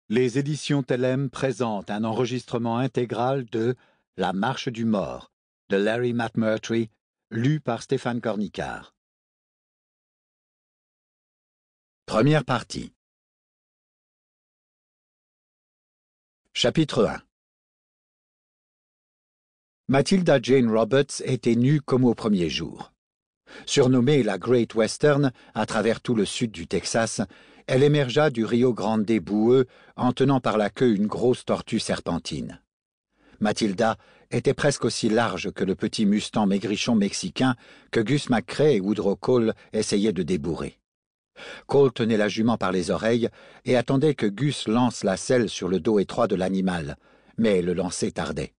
Les éditions Tellem présentent un enregistrement intégral de La Marche du Mort de Larry McMurtry, lu par Stéphane Cornicard. Première partie. Chapitre 1. Matilda Jane Roberts était nue comme au premier jour. Surnommée la Great Western à travers tout le sud du Texas, elle émergea du Rio Grande boueux en tenant par la queue une grosse tortue serpentine. Matilda était presque aussi large que le petit Mustang maigrichon mexicain que Gus McCrae et Woodrow Cole essayaient de débourrer. Cole tenait la jument par les oreilles et attendait que Gus lance la selle sur le dos étroit de l'animal, mais le lancer tardait.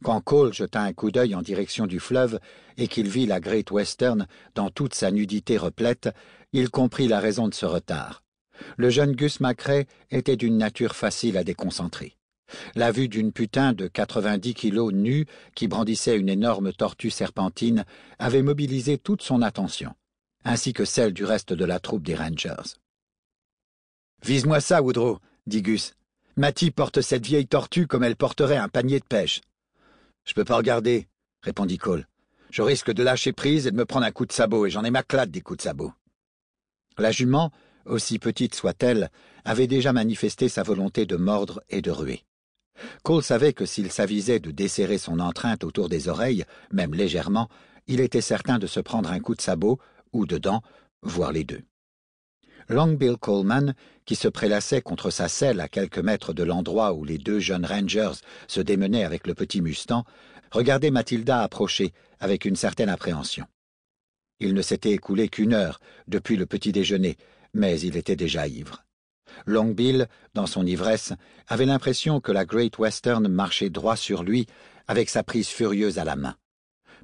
Quand Cole jeta un coup d'œil en direction du fleuve et qu'il vit la Great Western dans toute sa nudité replète, il comprit la raison de ce retard. Le jeune Gus McCrae était d'une nature facile à déconcentrer. La vue d'une putain de 90 kilos nue qui brandissait une énorme tortue serpentine avait mobilisé toute son attention, ainsi que celle du reste de la troupe des Rangers. « Vise-moi ça, Woodrow, dit Gus. Matty porte cette vieille tortue comme elle porterait un panier de pêche. »« Je peux pas regarder, » répondit Cole. « Je risque de lâcher prise et de me prendre un coup de sabot, et j'en ai ma claque des coups de sabot. » La jument, aussi petite soit-elle, avait déjà manifesté sa volonté de mordre et de ruer. Cole savait que s'il s'avisait de desserrer son entrainte autour des oreilles, même légèrement, il était certain de se prendre un coup de sabot, ou de dent, voire les deux. Long Bill Coleman, qui se prélassait contre sa selle à quelques mètres de l'endroit où les deux jeunes Rangers se démenaient avec le petit Mustang, regardait Matilda approcher avec une certaine appréhension. Il ne s'était écoulé qu'une heure depuis le petit déjeuner, mais il était déjà ivre. Long Bill, dans son ivresse, avait l'impression que la Great Western marchait droit sur lui, avec sa prise furieuse à la main.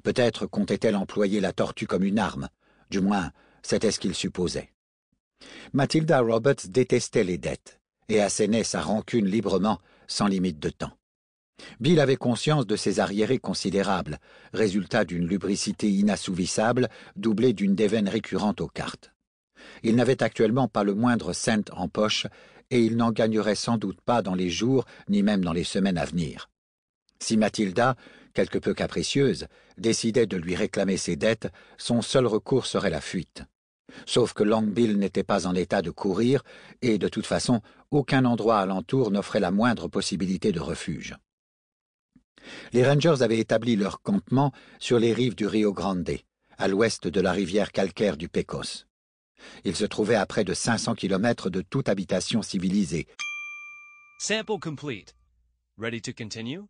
Peut-être comptait-elle employer la tortue comme une arme, du moins c'était ce qu'il supposait. Matilda Roberts détestait les dettes, et assénait sa rancune librement, sans limite de temps. Bill avait conscience de ses arriérés considérables, résultat d'une lubricité inassouvissable, doublée d'une déveine récurrente aux cartes. Il n'avait actuellement pas le moindre cent en poche, et il n'en gagnerait sans doute pas dans les jours, ni même dans les semaines à venir. Si Matilda, quelque peu capricieuse, décidait de lui réclamer ses dettes, son seul recours serait la fuite. Sauf que Long Bill n'était pas en état de courir, et de toute façon, aucun endroit alentour n'offrait la moindre possibilité de refuge. Les Rangers avaient établi leur campement sur les rives du Rio Grande, à l'ouest de la rivière calcaire du Pecos. Ils se trouvaient à près de 500 kilomètres de toute habitation civilisée. Sample complete. Ready to continue?